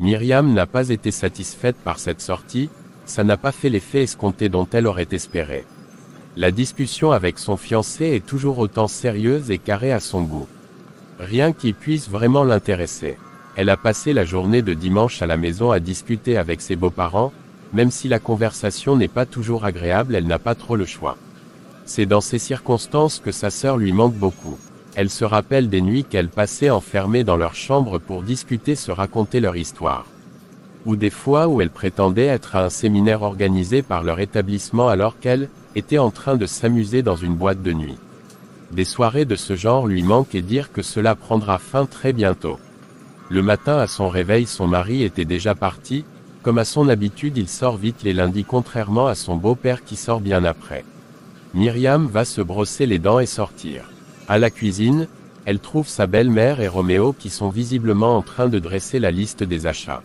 Myriam n'a pas été satisfaite par cette sortie, ça n'a pas fait l'effet escompté dont elle aurait espéré. La discussion avec son fiancé est toujours autant sérieuse et carrée à son goût. Rien qui puisse vraiment l'intéresser. Elle a passé la journée de dimanche à la maison à discuter avec ses beaux-parents, même si la conversation n'est pas toujours agréable, elle n'a pas trop le choix. C'est dans ces circonstances que sa sœur lui manque beaucoup. Elle se rappelle des nuits qu'elle passait enfermée dans leur chambre pour discuter, se raconter leur histoire. Ou des fois où elle prétendait être à un séminaire organisé par leur établissement alors qu'elle était en train de s'amuser dans une boîte de nuit. Des soirées de ce genre lui manquent et dire que cela prendra fin très bientôt. Le matin à son réveil, son mari était déjà parti. Comme à son habitude, il sort vite les lundis contrairement à son beau-père qui sort bien après. Myriam va se brosser les dents et sortir. À la cuisine, elle trouve sa belle-mère et Roméo qui sont visiblement en train de dresser la liste des achats.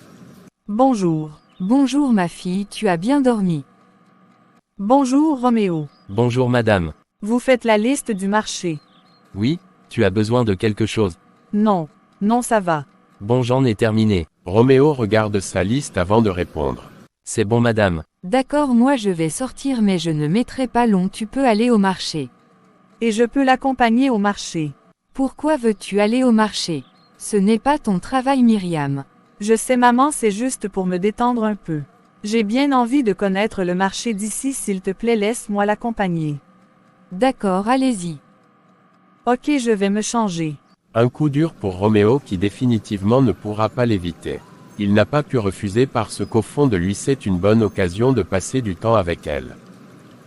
Bonjour. Bonjour ma fille, tu as bien dormi. Bonjour Roméo. Bonjour madame. Vous faites la liste du marché. Oui, tu as besoin de quelque chose. Non, non ça va. Bon, j'en ai terminé. Roméo regarde sa liste avant de répondre. C'est bon madame. D'accord, moi je vais sortir mais je ne mettrai pas long, tu peux aller au marché. Et je peux l'accompagner au marché. Pourquoi veux-tu aller au marché? Ce n'est pas ton travail Myriam. Je sais maman, c'est juste pour me détendre un peu. J'ai bien envie de connaître le marché d'ici, s'il te plaît laisse-moi l'accompagner. D'accord, allez-y. Ok, je vais me changer. Un coup dur pour Roméo qui définitivement ne pourra pas l'éviter. Il n'a pas pu refuser parce qu'au fond de lui c'est une bonne occasion de passer du temps avec elle.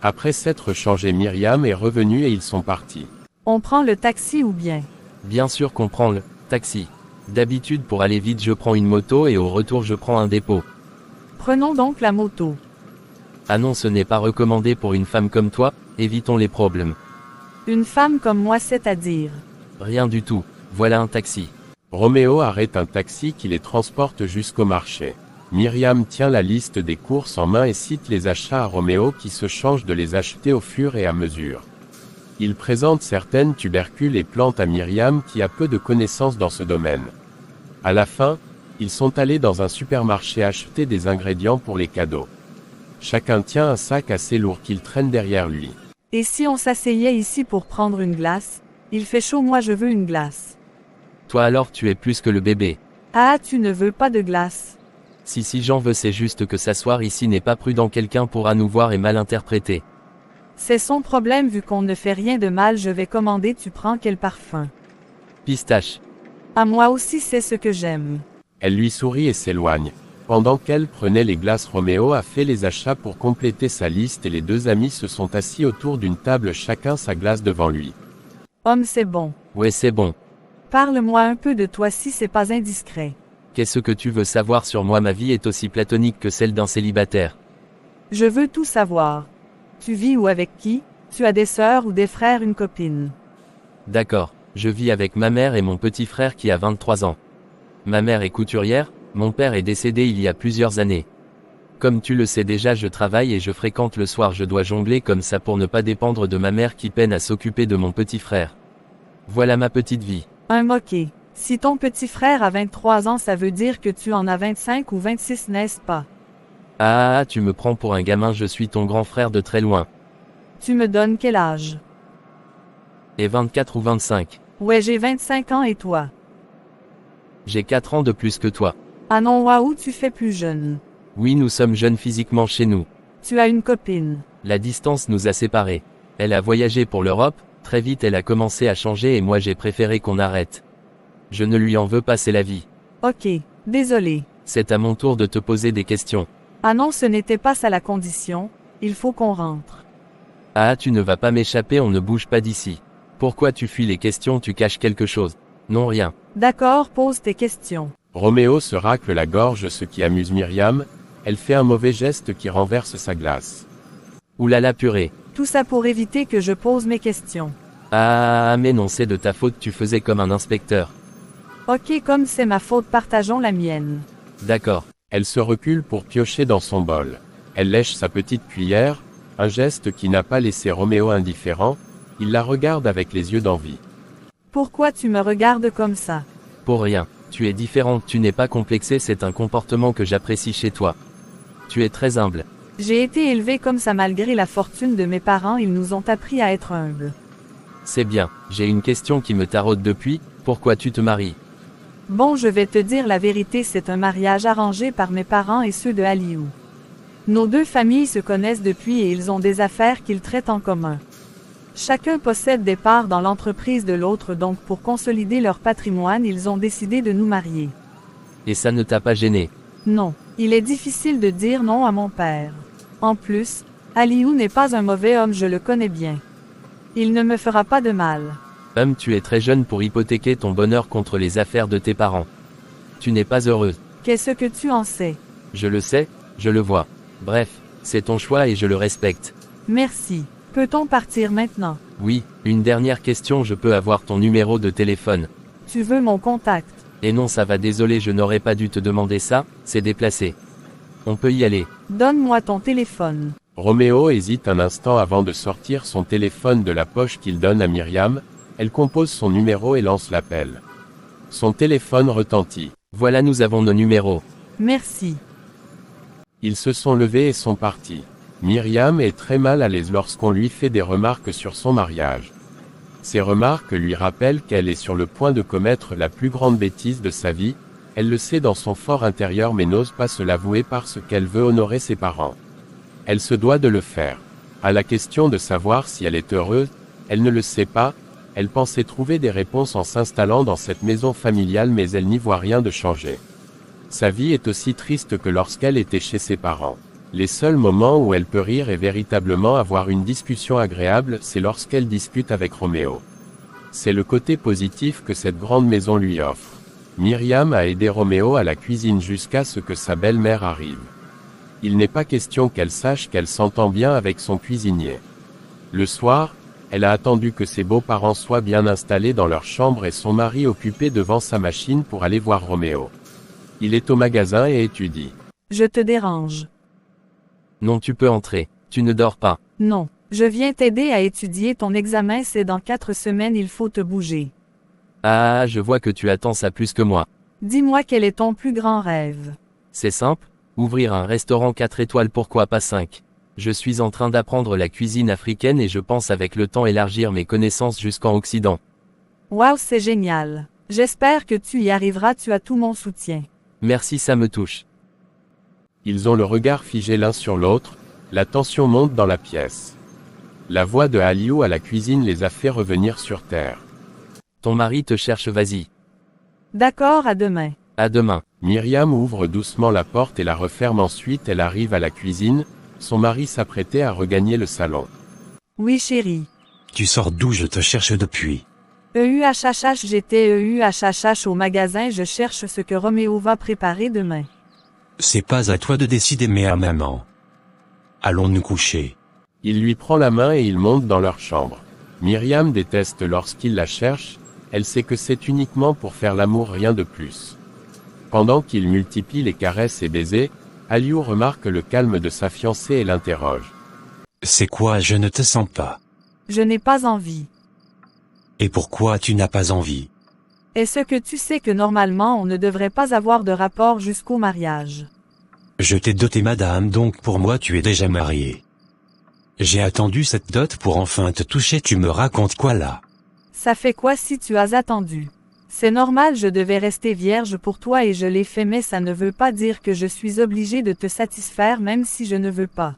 Après s'être changé, Myriam est revenue et ils sont partis. On prend le taxi ou bien? Bien sûr qu'on prend le taxi. D'habitude pour aller vite je prends une moto et au retour je prends un dépôt. Prenons donc la moto. Ah non, ce n'est pas recommandé pour une femme comme toi, évitons les problèmes. Une femme comme moi, c'est-à-dire? Rien du tout, voilà un taxi. Roméo arrête un taxi qui les transporte jusqu'au marché. Myriam tient la liste des courses en main et cite les achats à Roméo qui se change de les acheter au fur et à mesure. Il présente certaines tubercules et plantes à Myriam qui a peu de connaissances dans ce domaine. À la fin, ils sont allés dans un supermarché acheter des ingrédients pour les cadeaux. Chacun tient un sac assez lourd qu'il traîne derrière lui. Et si on s'asseyait ici pour prendre une glace? Il fait chaud, moi je veux une glace. Toi alors tu es plus que le bébé. Ah, tu ne veux pas de glace? Si j'en veux, c'est juste que s'asseoir ici n'est pas prudent, quelqu'un pourra nous voir et mal interpréter. C'est son problème, vu qu'on ne fait rien de mal, je vais commander, tu prends quel parfum? Pistache. À moi aussi c'est ce que j'aime. Elle lui sourit et s'éloigne. Pendant qu'elle prenait les glaces, Roméo a fait les achats pour compléter sa liste et les deux amis se sont assis autour d'une table, chacun sa glace devant lui. Homme, c'est bon. Ouais, c'est bon. Parle-moi un peu de toi si c'est pas indiscret. Qu'est-ce que tu veux savoir sur moi? Ma vie est aussi platonique que celle d'un célibataire. Je veux tout savoir. Tu vis où, avec qui? Tu as des sœurs ou des frères, une copine? D'accord, je vis avec ma mère et mon petit frère qui a 23 ans. Ma mère est couturière, mon père est décédé il y a plusieurs années. Comme tu le sais déjà, je travaille et je fréquente le soir, je dois jongler comme ça pour ne pas dépendre de ma mère qui peine à s'occuper de mon petit frère. Voilà ma petite vie. Un moquet. Si ton petit frère a 23 ans, ça veut dire que tu en as 25 ou 26, n'est-ce pas? Ah, tu me prends pour un gamin, je suis ton grand frère de très loin. Tu me donnes quel âge? Et 24 ou 25. Ouais, j'ai 25 ans et toi? J'ai 4 ans de plus que toi. Ah non, waouh, tu fais plus jeune. Oui, nous sommes jeunes physiquement chez nous. Tu as une copine. La distance nous a séparés. Elle a voyagé pour l'Europe, très vite elle a commencé à changer et moi j'ai préféré qu'on arrête. Je ne lui en veux pas, c'est la vie. Ok, désolé. C'est à mon tour de te poser des questions. Ah non, ce n'était pas ça la condition, il faut qu'on rentre. Ah, tu ne vas pas m'échapper, on ne bouge pas d'ici. Pourquoi tu fuis les questions, tu caches quelque chose? Non, rien. D'accord, pose tes questions. Roméo se racle la gorge, ce qui amuse Myriam. Elle fait un mauvais geste qui renverse sa glace. Oulala purée. Tout ça pour éviter que je pose mes questions. Ah mais non, c'est de ta faute, tu faisais comme un inspecteur. Ok, comme c'est ma faute, partageons la mienne. D'accord. Elle se recule pour piocher dans son bol. Elle lèche sa petite cuillère, un geste qui n'a pas laissé Roméo indifférent. Il la regarde avec les yeux d'envie. Pourquoi tu me regardes comme ça? Pour rien. Tu es différente, tu n'es pas complexée, c'est un comportement que j'apprécie chez toi. Tu es très humble. J'ai été élevée comme ça malgré la fortune de mes parents, ils nous ont appris à être humbles. C'est bien, j'ai une question qui me taraude depuis, pourquoi tu te maries? Bon, je vais te dire la vérité, c'est un mariage arrangé par mes parents et ceux de Aliou. Nos deux familles se connaissent depuis et ils ont des affaires qu'ils traitent en commun. Chacun possède des parts dans l'entreprise de l'autre, donc pour consolider leur patrimoine, ils ont décidé de nous marier. Et ça ne t'a pas gêné? Non, il est difficile de dire non à mon père. En plus, Aliou n'est pas un mauvais homme, je le connais bien. Il ne me fera pas de mal. Tu es très jeune pour hypothéquer ton bonheur contre les affaires de tes parents. Tu n'es pas heureuse. Qu'est-ce que tu en sais? Je le sais, je le vois. Bref, c'est ton choix et je le respecte. Merci. Peut-on partir maintenant? Oui, une dernière question, je peux avoir ton numéro de téléphone? Tu veux mon contact? Et non, ça va, désolé, je n'aurais pas dû te demander ça, c'est déplacé. On peut y aller. Donne-moi ton téléphone. Roméo hésite un instant avant de sortir son téléphone de la poche qu'il donne à Myriam. Elle compose son numéro et lance l'appel. Son téléphone retentit. Voilà, nous avons nos numéros. Merci. Ils se sont levés et sont partis. Myriam est très mal à l'aise lorsqu'on lui fait des remarques sur son mariage. Ces remarques lui rappellent qu'elle est sur le point de commettre la plus grande bêtise de sa vie. Elle le sait dans son fort intérieur mais n'ose pas se l'avouer parce qu'elle veut honorer ses parents. Elle se doit de le faire. À la question de savoir si elle est heureuse, elle ne le sait pas. Elle pensait trouver des réponses en s'installant dans cette maison familiale mais elle n'y voit rien de changé. Sa vie est aussi triste que lorsqu'elle était chez ses parents. Les seuls moments où elle peut rire et véritablement avoir une discussion agréable, c'est lorsqu'elle discute avec Roméo. C'est le côté positif que cette grande maison lui offre. Myriam a aidé Roméo à la cuisine jusqu'à ce que sa belle-mère arrive. Il n'est pas question qu'elle sache qu'elle s'entend bien avec son cuisinier. Le soir, elle a attendu que ses beaux-parents soient bien installés dans leur chambre et son mari occupé devant sa machine pour aller voir Roméo. Il est au magasin et étudie. Je te dérange. Non, tu peux entrer. Tu ne dors pas. Non, je viens t'aider à étudier ton examen, c'est dans 4 semaines, il faut te bouger. Ah, je vois que tu attends ça plus que moi. Dis-moi quel est ton plus grand rêve? C'est simple, ouvrir un restaurant 4 étoiles, pourquoi pas 5. Je suis en train d'apprendre la cuisine africaine et je pense avec le temps élargir mes connaissances jusqu'en Occident. Waouh, c'est génial. J'espère que tu y arriveras, tu as tout mon soutien. Merci, ça me touche. Ils ont le regard figé l'un sur l'autre, la tension monte dans la pièce. La voix de Aliou à la cuisine les a fait revenir sur terre. Ton mari te cherche, vas-y. D'accord, à demain. À demain. Myriam ouvre doucement la porte et la referme, ensuite elle arrive à la cuisine, son mari s'apprêtait à regagner le salon. Oui chérie. Tu sors d'où? Je te cherche depuis. J'étais au magasin, je cherche ce que Roméo va préparer demain. C'est pas à toi de décider mais à maman. Allons nous coucher. Il lui prend la main et ils montent dans leur chambre. Myriam déteste lorsqu'il la cherche, elle sait que c'est uniquement pour faire l'amour, rien de plus. Pendant qu'il multiplie les caresses et baisers, Aliou remarque le calme de sa fiancée et l'interroge. C'est quoi? Je ne te sens pas. Je n'ai pas envie. Et pourquoi tu n'as pas envie? Est-ce que tu sais que normalement on ne devrait pas avoir de rapport jusqu'au mariage? Je t'ai doté madame, donc pour moi tu es déjà mariée. J'ai attendu cette dot pour enfin te toucher, tu me racontes quoi là? Ça fait quoi si tu as attendu? C'est normal, je devais rester vierge pour toi et je l'ai fait, mais ça ne veut pas dire que je suis obligée de te satisfaire même si je ne veux pas.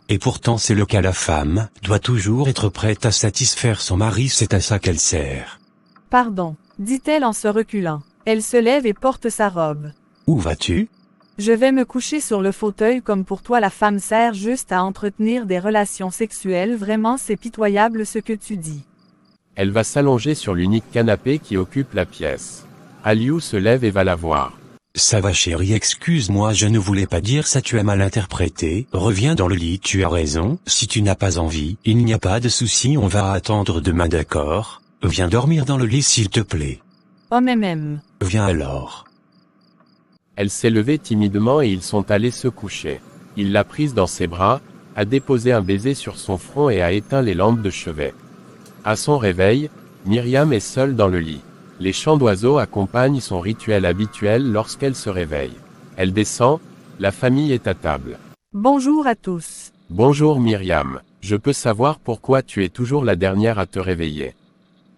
Et pourtant c'est le cas, la femme doit toujours être prête à satisfaire son mari, c'est à ça qu'elle sert. Pardon, dit-elle en se reculant. Elle se lève et porte sa robe. Où vas-tu? Je vais me coucher sur le fauteuil, comme pour toi la femme sert juste à entretenir des relations sexuelles, vraiment c'est pitoyable ce que tu dis. Elle va s'allonger sur l'unique canapé qui occupe la pièce. Aliou se lève et va la voir. Ça va chérie, excuse-moi, je ne voulais pas dire ça, tu as mal interprété, reviens dans le lit, tu as raison, si tu n'as pas envie, il n'y a pas de souci, on va attendre demain, d'accord? Viens dormir dans le lit s'il te plaît. Oh même. Viens alors. Elle s'est levée timidement et ils sont allés se coucher. Il l'a prise dans ses bras, a déposé un baiser sur son front et a éteint les lampes de chevet. À son réveil, Myriam est seule dans le lit. Les chants d'oiseaux accompagnent son rituel habituel lorsqu'elle se réveille. Elle descend, la famille est à table. Bonjour à tous. Bonjour Myriam, je peux savoir pourquoi tu es toujours la dernière à te réveiller.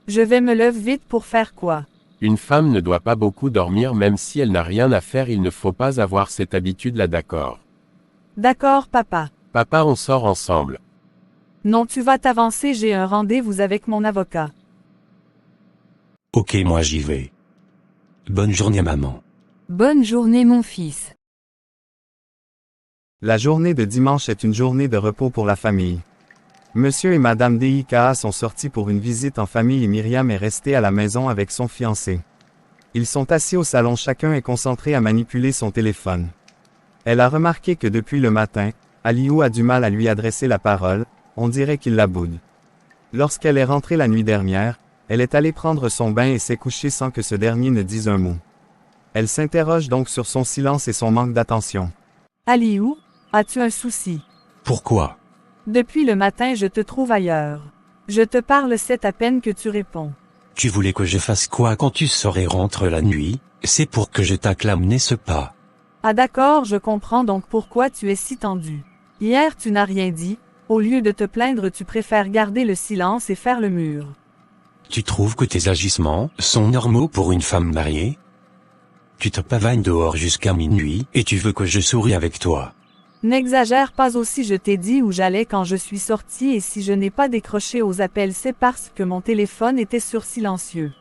Je vais me lever vite pour faire quoi? Une femme ne doit pas beaucoup dormir même si elle n'a rien à faire, il ne faut pas avoir cette habitude-là, d'accord? D'accord, papa. Papa, on sort ensemble. Non, tu vas t'avancer, j'ai un rendez-vous avec mon avocat. Ok, moi j'y vais. Bonne journée maman. Bonne journée mon fils. La journée de dimanche est une journée de repos pour la famille. Monsieur et Madame Deika sont sortis pour une visite en famille et Myriam est restée à la maison avec son fiancé. Ils sont assis au salon, chacun est concentré à manipuler son téléphone. Elle a remarqué que depuis le matin, Aliou a du mal à lui adresser la parole, on dirait qu'il la boude. Lorsqu'elle est rentrée la nuit dernière, elle est allée prendre son bain et s'est couchée sans que ce dernier ne dise un mot. Elle s'interroge donc sur son silence et son manque d'attention. Aliou, as-tu un souci? Pourquoi? Depuis le matin, je te trouve ailleurs. Je te parle, c'est à peine que tu réponds. Tu voulais que je fasse quoi quand tu sors et rentres la nuit? C'est pour que je t'acclame, n'est-ce pas? Ah d'accord, je comprends donc pourquoi tu es si tendu. Hier tu n'as rien dit, au lieu de te plaindre tu préfères garder le silence et faire le mur. Tu trouves que tes agissements sont normaux pour une femme mariée? Tu te pavagnes dehors jusqu'à minuit et tu veux que je sourie avec toi. N'exagère pas aussi, je t'ai dit où j'allais quand je suis sortie et si je n'ai pas décroché aux appels c'est parce que mon téléphone était sur silencieux.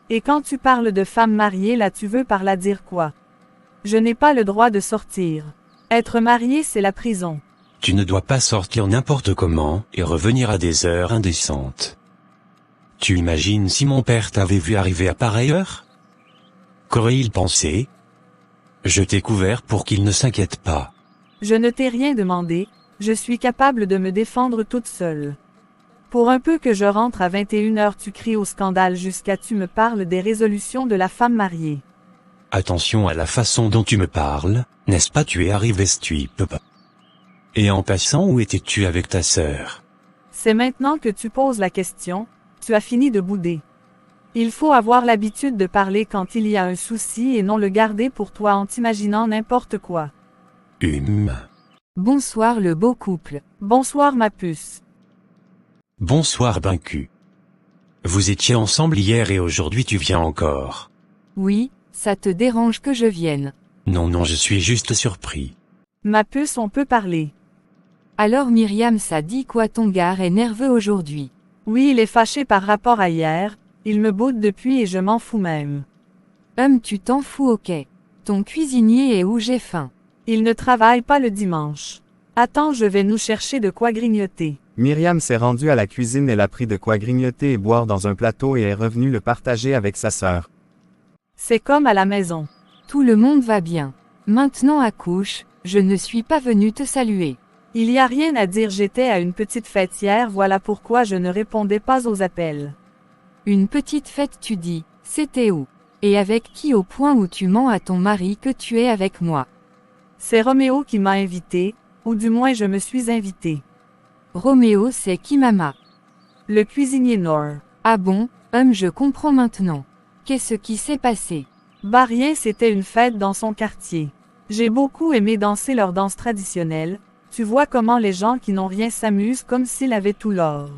Et quand tu parles de femme mariée là tu veux par là dire quoi? Je n'ai pas le droit de sortir. Être marié c'est la prison. Tu ne dois pas sortir n'importe comment et revenir à des heures indécentes. Tu imagines si mon père t'avait vu arriver à pareille heure? Qu'aurait-il pensé? Je t'ai couvert pour qu'il ne s'inquiète pas. Je ne t'ai rien demandé, je suis capable de me défendre toute seule. Pour un peu que je rentre à 21h tu cries au scandale jusqu'à tu me parles des résolutions de la femme mariée. Attention à la façon dont tu me parles, n'est-ce pas, tu es arrivé stupide. Et en passant, où étais-tu avec ta sœur? C'est maintenant que tu poses la question, tu as fini de bouder. Il faut avoir l'habitude de parler quand il y a un souci et non le garder pour toi en t'imaginant n'importe quoi. Bonsoir le beau couple. Bonsoir ma puce. Bonsoir Bancu. Vous étiez ensemble hier et aujourd'hui tu viens encore. Oui, ça te dérange que je vienne? Non, je suis juste surpris. Ma puce, on peut parler. Alors Myriam, ça dit quoi, ton gars est nerveux aujourd'hui? Oui, il est fâché par rapport à hier, il me boude depuis et je m'en fous même. Tu t'en fous, ok. Ton cuisinier est où, j'ai faim? Il ne travaille pas le dimanche. Attends, je vais nous chercher de quoi grignoter. Myriam s'est rendue à la cuisine, elle a pris de quoi grignoter et boire dans un plateau et est revenue le partager avec sa sœur. C'est comme à la maison. Tout le monde va bien. Maintenant accouche, je ne suis pas venue te saluer. Il y a rien à dire, j'étais à une petite fête hier, voilà pourquoi je ne répondais pas aux appels. Une petite fête tu dis, c'était où? Et avec qui, au point où tu mens à ton mari que tu es avec moi? C'est Roméo qui m'a invité, ou du moins je me suis invité. Roméo, c'est qui, maman? Le cuisinier Nord. Ah bon, je comprends maintenant. Qu'est-ce qui s'est passé? Bah rien, c'était une fête dans son quartier. J'ai beaucoup aimé danser leur danse traditionnelle, tu vois comment les gens qui n'ont rien s'amusent comme s'ils avaient tout l'or.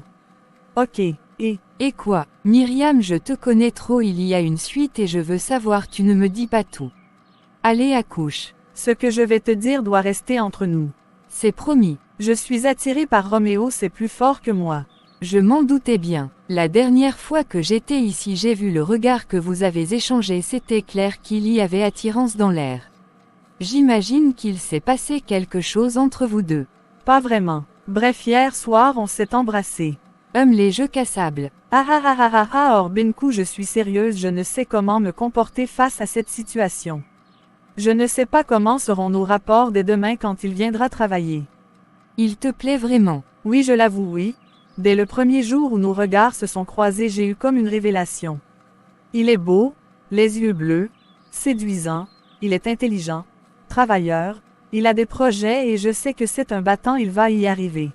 Ok, Et quoi? Myriam, je te connais trop, il y a une suite et je veux savoir, tu ne me dis pas tout. Allez, accouche. Ce que je vais te dire doit rester entre nous. C'est promis. Je suis attirée par Roméo, c'est plus fort que moi. Je m'en doutais bien. La dernière fois que j'étais ici, j'ai vu le regard que vous avez échangé, c'était clair qu'il y avait attirance dans l'air. J'imagine qu'il s'est passé quelque chose entre vous deux. Pas vraiment. Bref, hier soir on s'est embrassés. Les jeux cassables. Or Benkou, je suis sérieuse, je ne sais comment me comporter face à cette situation. Je ne sais pas comment seront nos rapports dès demain quand il viendra travailler. Il te plaît vraiment? Oui, je l'avoue, oui. Dès le premier jour où nos regards se sont croisés, j'ai eu comme une révélation. Il est beau, les yeux bleus, séduisant, il est intelligent, travailleur, il a des projets et je sais que c'est un battant, il va y arriver.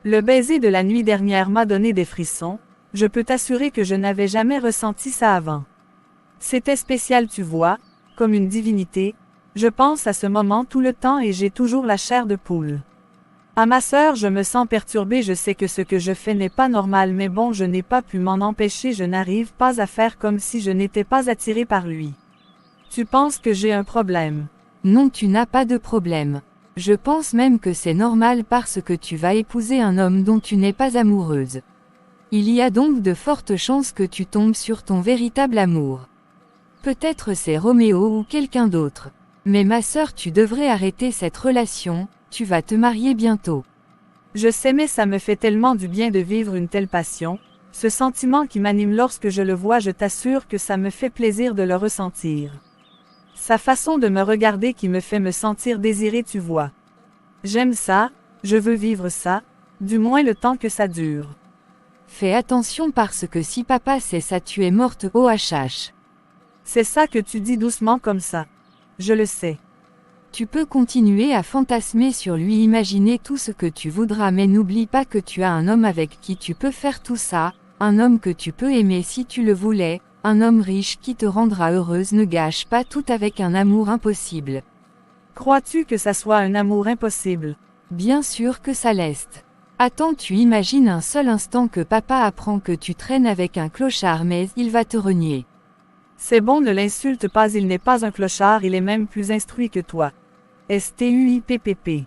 Le baiser de la nuit dernière m'a donné des frissons, je peux t'assurer que je n'avais jamais ressenti ça avant. C'était spécial, tu vois, comme une divinité. Je pense à ce moment tout le temps et j'ai toujours la chair de poule. À ma sœur, je me sens perturbée, je sais que ce que je fais n'est pas normal, mais bon, je n'ai pas pu m'en empêcher, je n'arrive pas à faire comme si je n'étais pas attirée par lui. Tu penses que j'ai un problème? Non, tu n'as pas de problème. Je pense même que c'est normal parce que tu vas épouser un homme dont tu n'es pas amoureuse. Il y a donc de fortes chances que tu tombes sur ton véritable amour. Peut-être c'est Roméo ou quelqu'un d'autre. Mais ma sœur, tu devrais arrêter cette relation, tu vas te marier bientôt. Je sais, mais ça me fait tellement du bien de vivre une telle passion. Ce sentiment qui m'anime lorsque je le vois, je t'assure que ça me fait plaisir de le ressentir. Sa façon de me regarder qui me fait me sentir désirée, tu vois. J'aime ça, je veux vivre ça, du moins le temps que ça dure. Fais attention parce que si papa sait ça, tu es morte au HH. C'est ça que tu dis doucement comme ça. Je le sais. Tu peux continuer à fantasmer sur lui, imaginer tout ce que tu voudras, mais n'oublie pas que tu as un homme avec qui tu peux faire tout ça, un homme que tu peux aimer si tu le voulais, un homme riche qui te rendra heureuse. Ne gâche pas tout avec un amour impossible. Crois-tu que ça soit un amour impossible? Bien sûr que ça l'est. Attends, tu imagines un seul instant que papa apprend que tu traînes avec un clochard, mais il va te renier. C'est bon, ne l'insulte pas, il n'est pas un clochard, il est même plus instruit que toi. STUIPPP.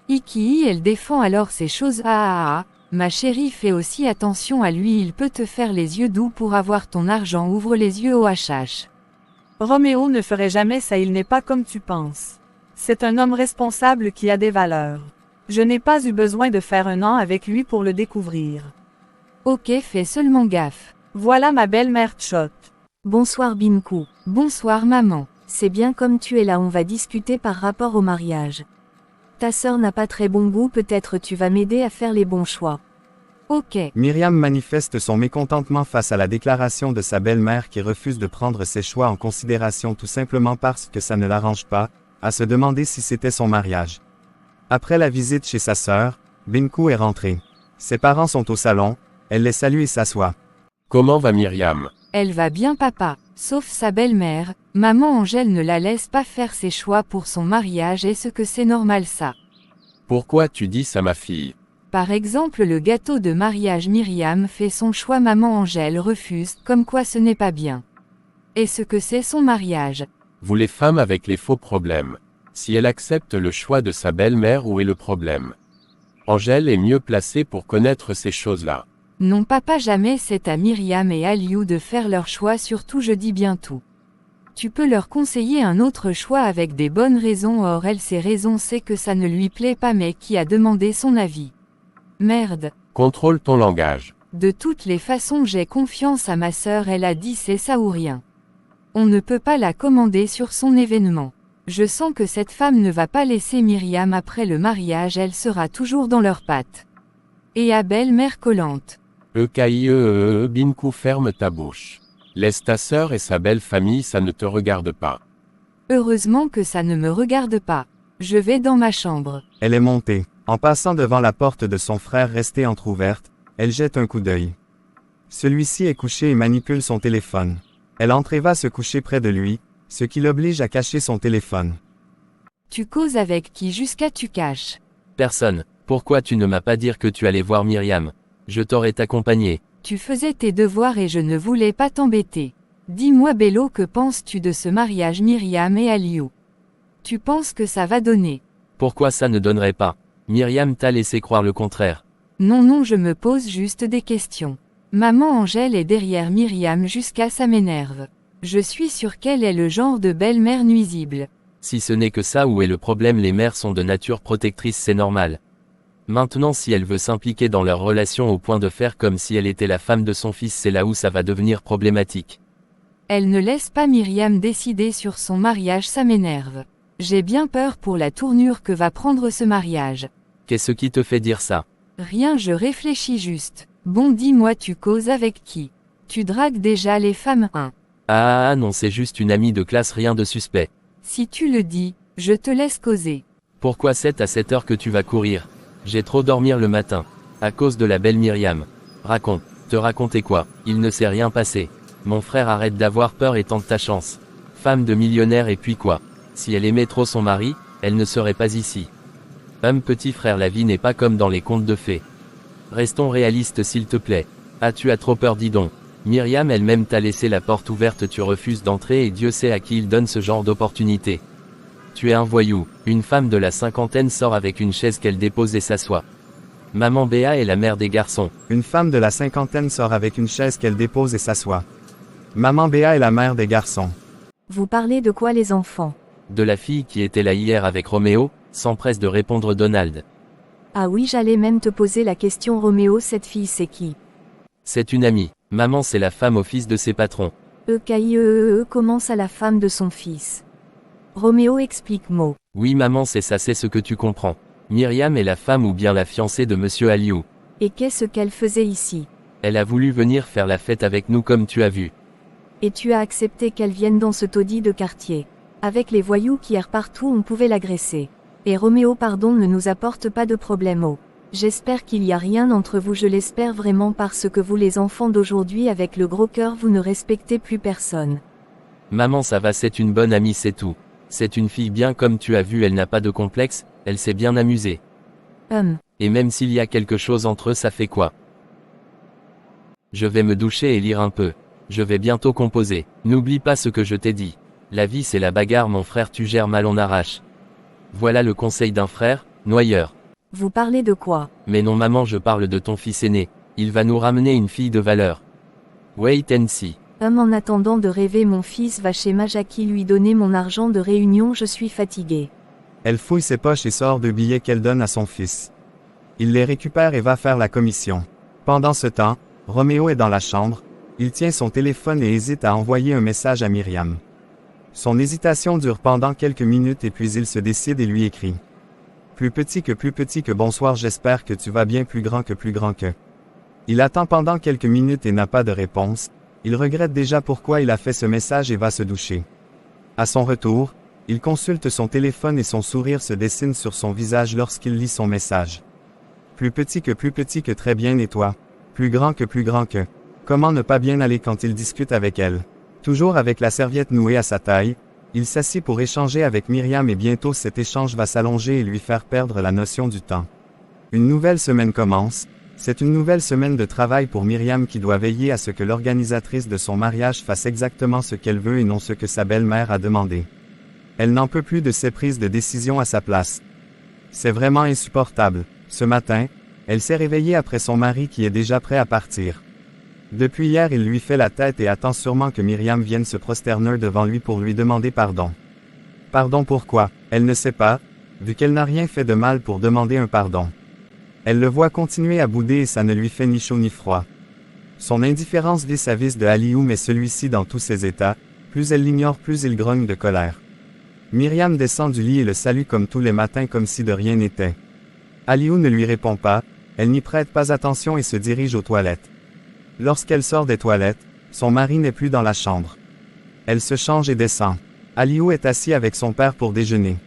Iki, elle défend alors ces choses. Ma chérie, fais aussi attention à lui, il peut te faire les yeux doux pour avoir ton argent, ouvre les yeux au HH. Roméo ne ferait jamais ça, il n'est pas comme tu penses. C'est un homme responsable qui a des valeurs. Je n'ai pas eu besoin de faire 1 an avec lui pour le découvrir. Ok, fais seulement gaffe. Voilà ma belle-mère Tchot. Bonsoir Binkou. Bonsoir maman. C'est bien, comme tu es là, on va discuter par rapport au mariage. Ta sœur n'a pas très bon goût, peut-être tu vas m'aider à faire les bons choix. Ok. Myriam manifeste son mécontentement face à la déclaration de sa belle-mère qui refuse de prendre ses choix en considération tout simplement parce que ça ne l'arrange pas, à se demander si c'était son mariage. Après la visite chez sa sœur, Binkou est rentrée. Ses parents sont au salon, elle les salue et s'assoit. Comment va Myriam? Elle va bien papa, sauf sa belle-mère, maman Angèle ne la laisse pas faire ses choix pour son mariage, et ce que c'est normal ça. Pourquoi tu dis ça ma fille? Par exemple le gâteau de mariage, Myriam fait son choix, maman Angèle refuse, comme quoi ce n'est pas bien. Et ce que c'est son mariage. Vous les femmes avec les faux problèmes. Si elle accepte le choix de sa belle-mère, où est le problème? Angèle est mieux placée pour connaître ces choses-là. Non papa, jamais c'est à Myriam et Aliou de faire leur choix, surtout je dis bien tout. Tu peux leur conseiller un autre choix avec des bonnes raisons, or elle, ses raisons c'est que ça ne lui plaît pas, mais qui a demandé son avis? Merde. Contrôle ton langage. De toutes les façons j'ai confiance à ma sœur, elle a dit c'est ça ou rien. On ne peut pas la commander sur son événement. Je sens que cette femme ne va pas laisser Myriam après le mariage, elle sera toujours dans leurs pattes. Et à belle-mère collante. Binkou, ferme ta bouche. Laisse ta sœur et sa belle famille, ça ne te regarde pas. Heureusement que ça ne me regarde pas. Je vais dans ma chambre. Elle est montée. En passant devant la porte de son frère restée entr'ouverte, elle jette un coup d'œil. Celui-ci est couché et manipule son téléphone. Elle entre et va se coucher près de lui, ce qui l'oblige à cacher son téléphone. Tu causes avec qui jusqu'à tu caches? Personne. Pourquoi tu ne m'as pas dit que tu allais voir Myriam? Je t'aurais accompagné. Tu faisais tes devoirs et je ne voulais pas t'embêter. Dis-moi Bello, que penses-tu de ce mariage Myriam et Aliou? Tu penses que ça va donner? Pourquoi ça ne donnerait pas? Myriam t'a laissé croire le contraire. Non, je me pose juste des questions. Maman Angèle est derrière Myriam jusqu'à ça m'énerve. Je suis sûre qu'elle est le genre de belle-mère nuisible. Si ce n'est que ça, où est le problème? Les mères sont de nature protectrice, c'est normal. Maintenant, si elle veut s'impliquer dans leur relation au point de faire comme si elle était la femme de son fils, c'est là où ça va devenir problématique. Elle ne laisse pas Myriam décider sur son mariage, ça m'énerve. J'ai bien peur pour la tournure que va prendre ce mariage. Qu'est-ce qui te fait dire ça? Rien, je réfléchis juste. Bon, dis-moi, tu causes avec qui? Tu dragues déjà les femmes, hein? Ah non, c'est juste une amie de classe, rien de suspect. Si tu le dis, je te laisse causer. Pourquoi c'est à cette heure que tu vas courir? J'ai trop dormir le matin. À cause de la belle Myriam. Raconte. Te raconter quoi? Il ne s'est rien passé. Mon frère arrête d'avoir peur et tente ta chance. Femme de millionnaire et puis quoi? Si elle aimait trop son mari, elle ne serait pas ici. Petit frère, la vie n'est pas comme dans les contes de fées. Restons réalistes s'il te plaît. Ah, tu as trop peur, dis donc. Myriam elle-même t'a laissé la porte ouverte, tu refuses d'entrer et Dieu sait à qui il donne ce genre d'opportunité. Tu es un voyou. Une femme de la cinquantaine sort avec une chaise qu'elle dépose et s'assoit. Maman Béa est la mère des garçons. Une femme de la cinquantaine sort avec une chaise qu'elle dépose et s'assoit. Maman Béa est la mère des garçons. Vous parlez de quoi les enfants? De la fille qui était là hier avec Roméo, s'empresse de répondre Donald. Ah oui, j'allais même te poser la question Roméo, cette fille c'est qui? C'est une amie. Maman c'est la femme au fils de ses patrons. Comment ça la femme de son fils? Roméo explique mot. Oui maman c'est ça, c'est ce que tu comprends. Myriam est la femme ou bien la fiancée de monsieur Aliou. Et qu'est-ce qu'elle faisait ici? Elle a voulu venir faire la fête avec nous comme tu as vu. Et tu as accepté qu'elle vienne dans ce taudis de quartier. Avec les voyous qui errent partout on pouvait l'agresser. Et Roméo pardon ne nous apporte pas de problème oh. J'espère qu'il n'y a rien entre vous, je l'espère vraiment parce que vous les enfants d'aujourd'hui avec le gros cœur vous ne respectez plus personne. Maman ça va, c'est une bonne amie c'est tout. C'est une fille bien comme tu as vu, elle n'a pas de complexe, elle s'est bien amusée. Et même s'il y a quelque chose entre eux ça fait quoi? Je vais me doucher et lire un peu. Je vais bientôt composer. N'oublie pas ce que je t'ai dit. La vie c'est la bagarre mon frère, tu gères mal on arrache. Voilà le conseil d'un frère, noyeur. Vous parlez de quoi? Mais non maman, je parle de ton fils aîné. Il va nous ramener une fille de valeur. Wait and see. En attendant de rêver mon fils va chez Majaki lui donner mon argent de réunion, je suis fatiguée. Elle fouille ses poches et sort 2 billets qu'elle donne à son fils. Il les récupère et va faire la commission. Pendant ce temps, Roméo est dans la chambre, il tient son téléphone et hésite à envoyer un message à Myriam. Son hésitation dure pendant quelques minutes et puis il se décide et lui écrit. Plus petit que bonsoir, j'espère que tu vas bien, plus grand que. Il attend pendant quelques minutes et n'a pas de réponse, il regrette déjà pourquoi il a fait ce message et va se doucher. À son retour, il consulte son téléphone et son sourire se dessine sur son visage lorsqu'il lit son message. Plus petit que très bien, et toi? Plus grand que. Comment ne pas bien aller quand il discute avec elle? Toujours avec la serviette nouée à sa taille, il s'assit pour échanger avec Myriam et bientôt cet échange va s'allonger et lui faire perdre la notion du temps. Une nouvelle semaine commence. C'est une nouvelle semaine de travail pour Myriam qui doit veiller à ce que l'organisatrice de son mariage fasse exactement ce qu'elle veut et non ce que sa belle-mère a demandé. Elle n'en peut plus de ses prises de décision à sa place. C'est vraiment insupportable. Ce matin, elle s'est réveillée après son mari qui est déjà prêt à partir. Depuis hier, il lui fait la tête et attend sûrement que Myriam vienne se prosterner devant lui pour lui demander pardon. Pardon pourquoi? Elle ne sait pas, vu qu'elle n'a rien fait de mal pour demander un pardon. Elle le voit continuer à bouder et ça ne lui fait ni chaud ni froid. Son indifférence vis-à-vis de Aliou met celui-ci dans tous ses états, plus elle l'ignore plus il grogne de colère. Myriam descend du lit et le salue comme tous les matins comme si de rien n'était. Aliou ne lui répond pas, elle n'y prête pas attention et se dirige aux toilettes. Lorsqu'elle sort des toilettes, son mari n'est plus dans la chambre. Elle se change et descend. Aliou est assis avec son père pour déjeuner.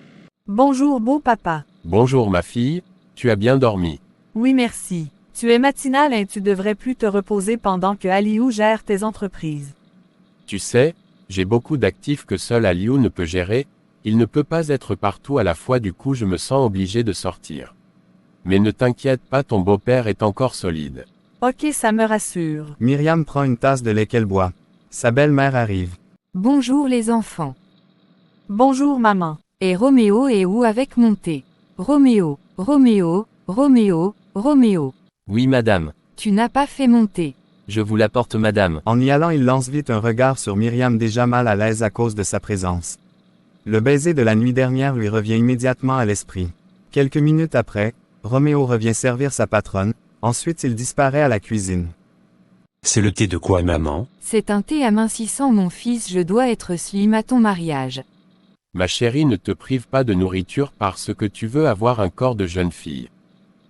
Bonjour beau papa. Bonjour ma fille, tu as bien dormi. Oui merci. Tu es matinale et tu devrais plus te reposer pendant que Aliou gère tes entreprises. Tu sais, j'ai beaucoup d'actifs que seul Aliou ne peut gérer, il ne peut pas être partout à la fois, du coup je me sens obligé de sortir. Mais ne t'inquiète pas, ton beau-père est encore solide. Ok, ça me rassure. Myriam prend une tasse de lait qu'elle boit. Sa belle-mère arrive. Bonjour les enfants. Bonjour maman. Et Roméo est où avec mon thé? Roméo. Oui madame. Tu n'as pas fait mon thé. Je vous l'apporte madame. En y allant, il lance vite un regard sur Myriam déjà mal à l'aise à cause de sa présence. Le baiser de la nuit dernière lui revient immédiatement à l'esprit. Quelques minutes après, Roméo revient servir sa patronne, ensuite il disparaît à la cuisine. C'est le thé de quoi, maman? C'est un thé amincissant mon fils, je dois être slim à ton mariage. Ma chérie, ne te prive pas de nourriture parce que tu veux avoir un corps de jeune fille.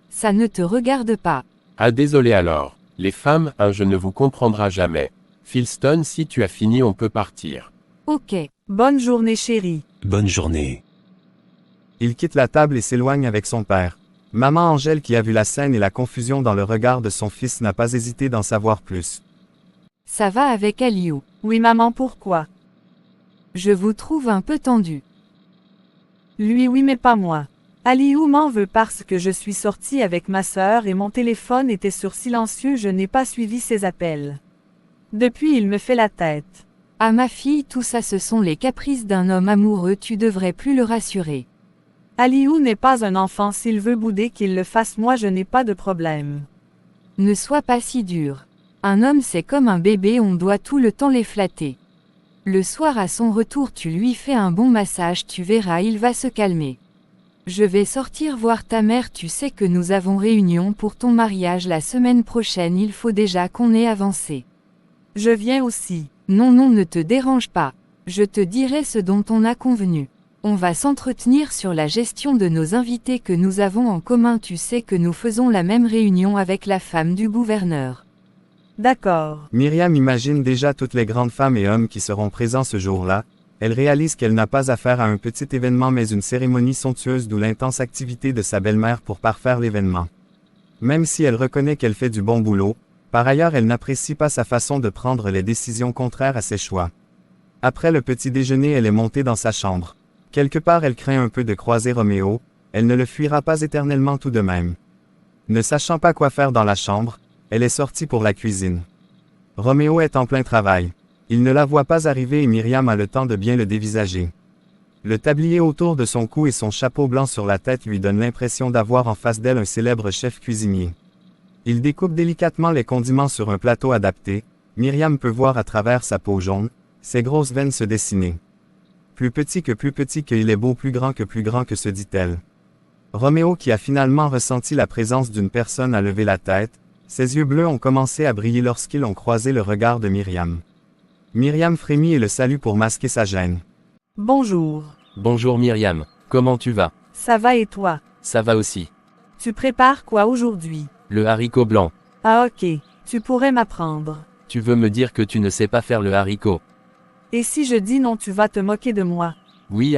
Ça ne te regarde pas. Ah désolé alors. Les femmes, je ne vous comprendra jamais. Philston, si tu as fini, on peut partir. Ok. Bonne journée chérie. Bonne journée. Il quitte la table et s'éloigne avec son père. Maman Angèle, qui a vu la scène et la confusion dans le regard de son fils, n'a pas hésité d'en savoir plus. Ça va avec Aliou. Oui maman, pourquoi? Je vous trouve un peu tendu. Lui oui mais pas moi. Aliou m'en veut parce que je suis sortie avec ma sœur et mon téléphone était sur silencieux, je n'ai pas suivi ses appels. Depuis il me fait la tête. Ah ma fille, tout ça ce sont les caprices d'un homme amoureux, tu devrais plus le rassurer. Aliou n'est pas un enfant, s'il veut bouder qu'il le fasse, moi je n'ai pas de problème. Ne sois pas si dur. Un homme c'est comme un bébé, on doit tout le temps les flatter. Le soir à son retour tu lui fais un bon massage, tu verras il va se calmer. Je vais sortir voir ta mère, tu sais que nous avons réunion pour ton mariage la semaine prochaine, il faut déjà qu'on ait avancé. Je viens aussi. Non ne te dérange pas. Je te dirai ce dont on a convenu. On va s'entretenir sur la gestion de nos invités que nous avons en commun, tu sais que nous faisons la même réunion avec la femme du gouverneur. D'accord. Myriam imagine déjà toutes les grandes femmes et hommes qui seront présents ce jour-là. Elle réalise qu'elle n'a pas affaire à un petit événement mais une cérémonie somptueuse, d'où l'intense activité de sa belle-mère pour parfaire l'événement. Même si elle reconnaît qu'elle fait du bon boulot, par ailleurs elle n'apprécie pas sa façon de prendre les décisions contraires à ses choix. Après le petit déjeuner, elle est montée dans sa chambre. Quelque part elle craint un peu de croiser Roméo, elle ne le fuira pas éternellement tout de même. Ne sachant pas quoi faire dans la chambre, elle est sortie pour la cuisine. Roméo est en plein travail. Il ne la voit pas arriver et Myriam a le temps de bien le dévisager. Le tablier autour de son cou et son chapeau blanc sur la tête lui donnent l'impression d'avoir en face d'elle un célèbre chef cuisinier. Il découpe délicatement les condiments sur un plateau adapté. Myriam peut voir à travers sa peau jaune, ses grosses veines se dessiner. Plus petit qu'il est beau, plus grand que se dit-elle. Roméo, qui a finalement ressenti la présence d'une personne, a levé la tête. Ses yeux bleus ont commencé à briller lorsqu'ils ont croisé le regard de Myriam. Myriam frémit et le salue pour masquer sa gêne. Bonjour. Bonjour Myriam, comment tu vas? Ça va et toi? Ça va aussi. Tu prépares quoi aujourd'hui? Le haricot blanc. Ah ok, tu pourrais m'apprendre. Tu veux me dire que tu ne sais pas faire le haricot? Et si je dis non, tu vas te moquer de moi? Oui,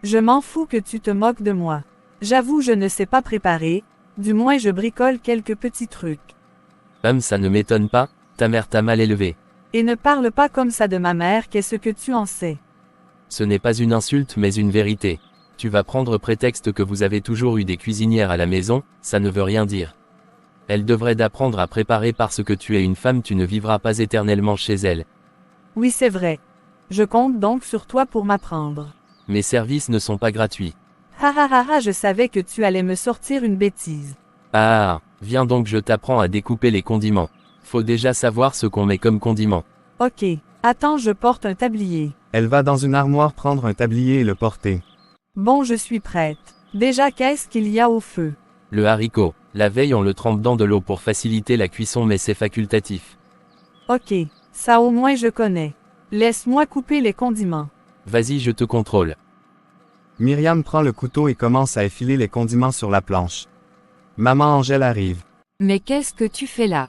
Je m'en fous que tu te moques de moi. J'avoue, je ne sais pas préparer, du moins je bricole quelques petits trucs. Ça ne m'étonne pas, ta mère t'a mal élevé. Et ne parle pas comme ça de ma mère, qu'est-ce que tu en sais? Ce n'est pas une insulte mais une vérité. Tu vas prendre prétexte que vous avez toujours eu des cuisinières à la maison, ça ne veut rien dire. Elle devrait d'apprendre à préparer parce que tu es une femme, tu ne vivras pas éternellement chez elle. Oui, c'est vrai. Je compte donc sur toi pour m'apprendre. Mes services ne sont pas gratuits. Je savais que tu allais me sortir une bêtise. Viens donc, je t'apprends à découper les condiments. Faut déjà savoir ce qu'on met comme condiments. Ok, attends, je porte un tablier. Elle va dans une armoire prendre un tablier et le porter. Bon, je suis prête. Déjà, qu'est-ce qu'il y a au feu? Le haricot. La veille on le trempe dans de l'eau pour faciliter la cuisson mais c'est facultatif. Ok, ça au moins je connais. Laisse-moi couper les condiments. Vas-y, je te contrôle. Myriam prend le couteau et commence à effiler les condiments sur la planche. Maman Angèle arrive. Mais qu'est-ce que tu fais là?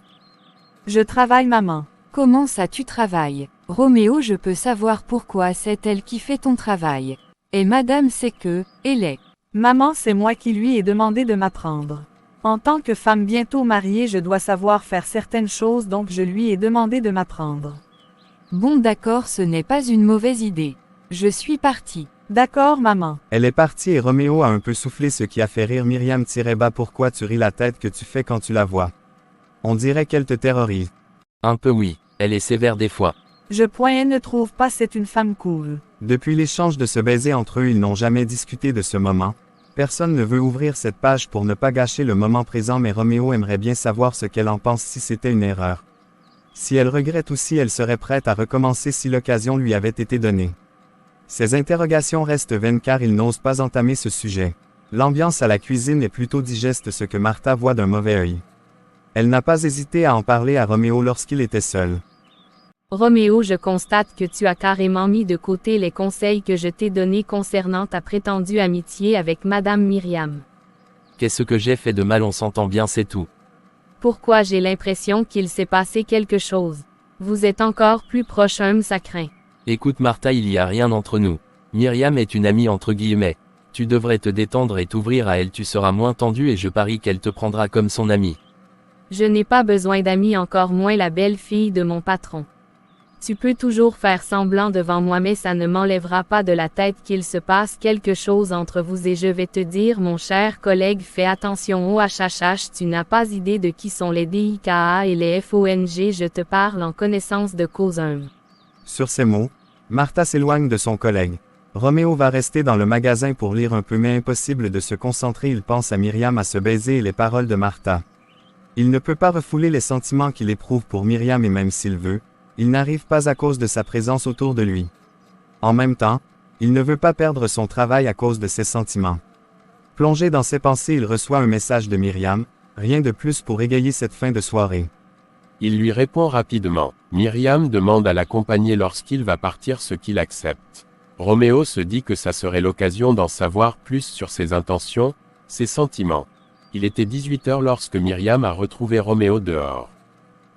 Je travaille maman. Comment ça tu travailles? Roméo, je peux savoir pourquoi c'est elle qui fait ton travail. Et madame c'est que, elle est. Maman, c'est moi qui lui ai demandé de m'apprendre. En tant que femme bientôt mariée, je dois savoir faire certaines choses, donc je lui ai demandé de m'apprendre. Bon d'accord, ce n'est pas une mauvaise idée. Je suis partie. D'accord maman. Elle est partie et Roméo a un peu soufflé, ce qui a fait rire Myriam. Pourquoi tu ris, la tête que tu fais quand tu la vois? On dirait qu'elle te terrorise. Un peu oui, elle est sévère des fois. Elle ne trouve pas, c'est une femme cool. Depuis l'échange de ce baiser entre eux, ils n'ont jamais discuté de ce moment. Personne ne veut ouvrir cette page pour ne pas gâcher le moment présent, mais Roméo aimerait bien savoir ce qu'elle en pense, si c'était une erreur. Si elle regrette ou si elle serait prête à recommencer si l'occasion lui avait été donnée. Ces interrogations restent vaines car il n'ose pas entamer ce sujet. L'ambiance à la cuisine est plutôt digeste, ce que Martha voit d'un mauvais œil. Elle n'a pas hésité à en parler à Roméo lorsqu'il était seul. Roméo, je constate que tu as carrément mis de côté les conseils que je t'ai donnés concernant ta prétendue amitié avec Madame Myriam. Qu'est-ce que j'ai fait de mal? On s'entend bien, c'est tout. Pourquoi j'ai l'impression qu'il s'est passé quelque chose? Vous êtes encore plus proches, ça craint. Écoute Martha, il y a rien entre nous. Myriam est une amie entre guillemets. Tu devrais te détendre et t'ouvrir à elle, tu seras moins tendu et je parie qu'elle te prendra comme son amie. Je n'ai pas besoin d'amis, encore moins la belle-fille de mon patron. Tu peux toujours faire semblant devant moi, mais ça ne m'enlèvera pas de la tête qu'il se passe quelque chose entre vous, et je vais te dire, mon cher collègue, fais attention au HHH, tu n'as pas idée de qui sont les DIKA et les FONG, je te parle en connaissance de cause. Sur ces mots, Martha s'éloigne de son collègue. Roméo va rester dans le magasin pour lire un peu, mais impossible de se concentrer, il pense à Myriam, à se baiser et les paroles de Martha. Il ne peut pas refouler les sentiments qu'il éprouve pour Myriam, et même s'il veut, il n'arrive pas à cause de sa présence autour de lui. En même temps, il ne veut pas perdre son travail à cause de ses sentiments. Plongé dans ses pensées, il reçoit un message de Myriam, rien de plus pour égayer cette fin de soirée. Il lui répond rapidement. Myriam demande à l'accompagner lorsqu'il va partir, ce qu'il accepte. Roméo se dit que ça serait l'occasion d'en savoir plus sur ses intentions, ses sentiments. Il était 18h lorsque Myriam a retrouvé Roméo dehors.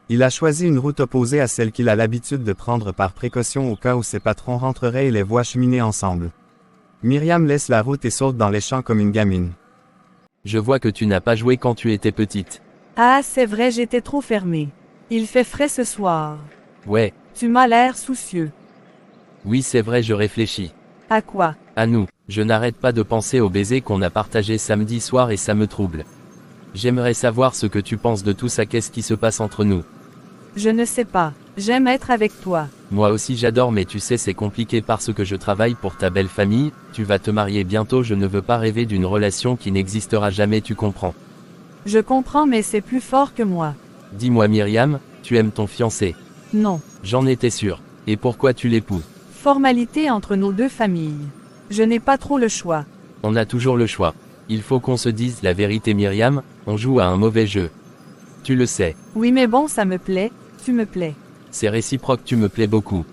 Il a choisi une route opposée à celle qu'il a l'habitude de prendre par précaution au cas où ses patrons rentreraient et les voit cheminer ensemble. Myriam laisse la route et saute dans les champs comme une gamine. Je vois que tu n'as pas joué quand tu étais petite. Ah, c'est vrai, j'étais trop fermée. Il fait frais ce soir. Ouais. Tu m'as l'air soucieux. Oui, c'est vrai, je réfléchis. À quoi? À nous. Je n'arrête pas de penser au baiser qu'on a partagé samedi soir et ça me trouble. J'aimerais savoir ce que tu penses de tout ça, qu'est-ce qui se passe entre nous? Je ne sais pas. J'aime être avec toi. Moi aussi j'adore, mais tu sais c'est compliqué parce que je travaille pour ta belle famille, tu vas te marier bientôt, je ne veux pas rêver d'une relation qui n'existera jamais, tu comprends? Je comprends, mais c'est plus fort que moi. Dis-moi Myriam, tu aimes ton fiancé? Non. J'en étais sûr. Et pourquoi tu l'épouses? Formalité entre nos deux familles. Je n'ai pas trop le choix. On a toujours le choix. Il faut qu'on se dise la vérité Myriam, on joue à un mauvais jeu. Tu le sais. Oui, mais bon, ça me plaît, tu me plais. C'est réciproque, tu me plais beaucoup.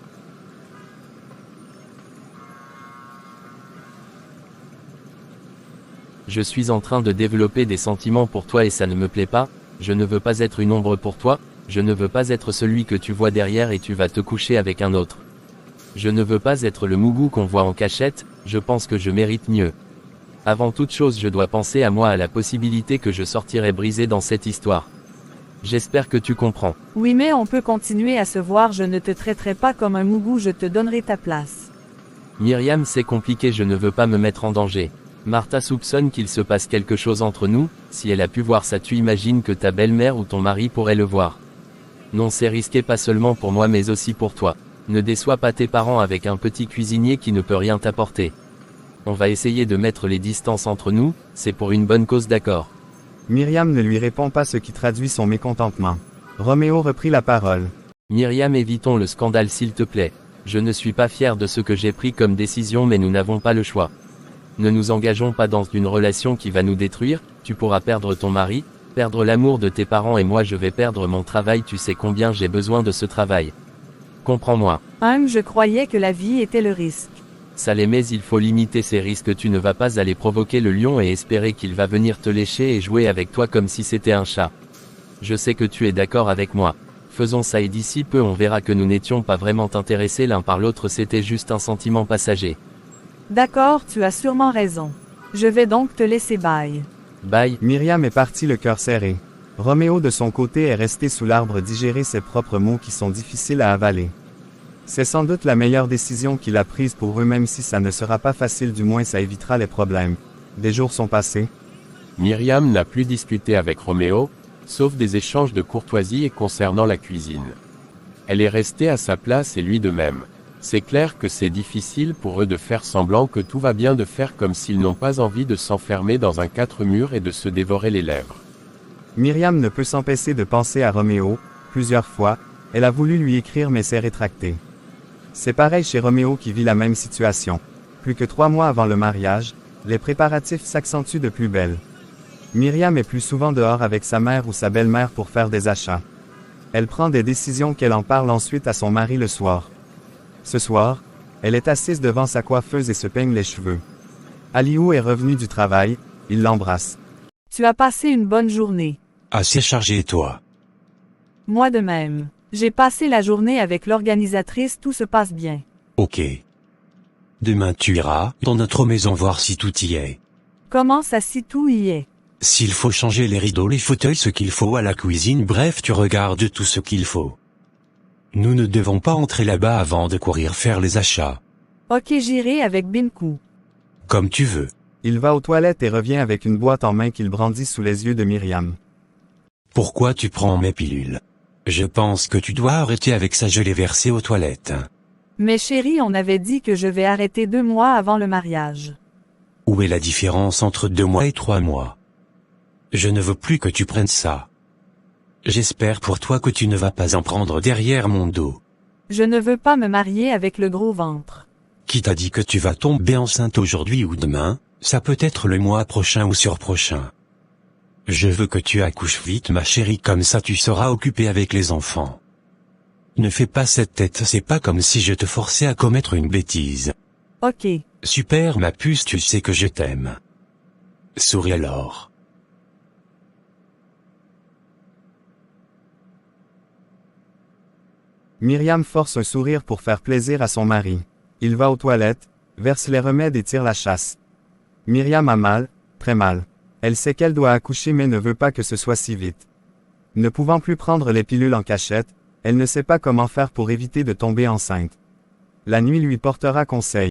Je suis en train de développer des sentiments pour toi et ça ne me plaît pas, je ne veux pas être une ombre pour toi, je ne veux pas être celui que tu vois derrière et tu vas te coucher avec un autre. Je ne veux pas être le mougou qu'on voit en cachette, je pense que je mérite mieux. Avant toute chose, je dois penser à moi, à la possibilité que je sortirai brisé dans cette histoire. J'espère que tu comprends. Oui, mais on peut continuer à se voir, je ne te traiterai pas comme un mougou, je te donnerai ta place. Myriam, c'est compliqué, je ne veux pas me mettre en danger. Martha soupçonne qu'il se passe quelque chose entre nous, si elle a pu voir ça, tu imagines que ta belle-mère ou ton mari pourrait le voir. Non, c'est risqué, pas seulement pour moi mais aussi pour toi. Ne déçois pas tes parents avec un petit cuisinier qui ne peut rien t'apporter. On va essayer de mettre les distances entre nous, c'est pour une bonne cause, d'accord? Myriam ne lui répond pas, ce qui traduit son mécontentement. Roméo reprit la parole. Myriam, évitons le scandale s'il te plaît. Je ne suis pas fier de ce que j'ai pris comme décision, mais nous n'avons pas le choix. Ne nous engageons pas dans une relation qui va nous détruire, tu pourras perdre ton mari, perdre l'amour de tes parents et moi je vais perdre mon travail, tu sais combien j'ai besoin de ce travail. Comprends-moi. Je croyais que la vie était le risque. Ça l'est, mais il faut limiter ces risques, tu ne vas pas aller provoquer le lion et espérer qu'il va venir te lécher et jouer avec toi comme si c'était un chat. Je sais que tu es d'accord avec moi. Faisons ça et d'ici peu on verra que nous n'étions pas vraiment intéressés l'un par l'autre, c'était juste un sentiment passager. D'accord, tu as sûrement raison. Je vais donc te laisser, bye. Bye. Myriam est partie le cœur serré. Roméo de son côté est resté sous l'arbre, digérer ses propres mots qui sont difficiles à avaler. C'est sans doute la meilleure décision qu'il a prise pour eux, même si ça ne sera pas facile, du moins ça évitera les problèmes. Des jours sont passés. Myriam n'a plus discuté avec Roméo, sauf des échanges de courtoisie et concernant la cuisine. Elle est restée à sa place et lui de même. C'est clair que c'est difficile pour eux de faire semblant que tout va bien, de faire comme s'ils n'ont pas envie de s'enfermer dans un quatre murs et de se dévorer les lèvres. Myriam ne peut s'empêcher de penser à Roméo. Plusieurs fois, elle a voulu lui écrire mais s'est rétractée. C'est pareil chez Roméo qui vit la même situation. Plus que 3 mois avant le mariage, les préparatifs s'accentuent de plus belle. Myriam est plus souvent dehors avec sa mère ou sa belle-mère pour faire des achats. Elle prend des décisions qu'elle en parle ensuite à son mari le soir. Ce soir, elle est assise devant sa coiffeuse et se peigne les cheveux. Aliou est revenu du travail, il l'embrasse. Tu as passé une bonne journée. Assez chargé, et toi? Moi de même. J'ai passé la journée avec l'organisatrice, tout se passe bien. Ok. Demain tu iras dans notre maison voir si tout y est. Comment ça, si tout y est? S'il faut changer les rideaux, les fauteuils, ce qu'il faut à la cuisine, bref, tu regardes tout ce qu'il faut. Nous ne devons pas entrer là-bas avant de courir faire les achats. Ok, j'irai avec Binku. Comme tu veux. Il va aux toilettes et revient avec une boîte en main qu'il brandit sous les yeux de Myriam. Pourquoi tu prends mes pilules? Je pense que tu dois arrêter avec ça, je les versé aux toilettes. Mais chérie, on avait dit que je vais arrêter 2 mois avant le mariage. Où est la différence entre 2 mois et 3 mois? Je ne veux plus que tu prennes ça. J'espère pour toi que tu ne vas pas en prendre derrière mon dos. Je ne veux pas me marier avec le gros ventre. Qui t'a dit que tu vas tomber enceinte aujourd'hui ou demain? Ça peut être le mois prochain ou surprochain. Je veux que tu accouches vite, ma chérie, comme ça tu seras occupée avec les enfants. Ne fais pas cette tête, c'est pas comme si je te forçais à commettre une bêtise. Ok. Super ma puce, tu sais que je t'aime. Souris alors. Myriam force un sourire pour faire plaisir à son mari. Il va aux toilettes, verse les remèdes et tire la chasse. Myriam a mal, très mal. Elle sait qu'elle doit accoucher mais ne veut pas que ce soit si vite. Ne pouvant plus prendre les pilules en cachette, elle ne sait pas comment faire pour éviter de tomber enceinte. La nuit lui portera conseil.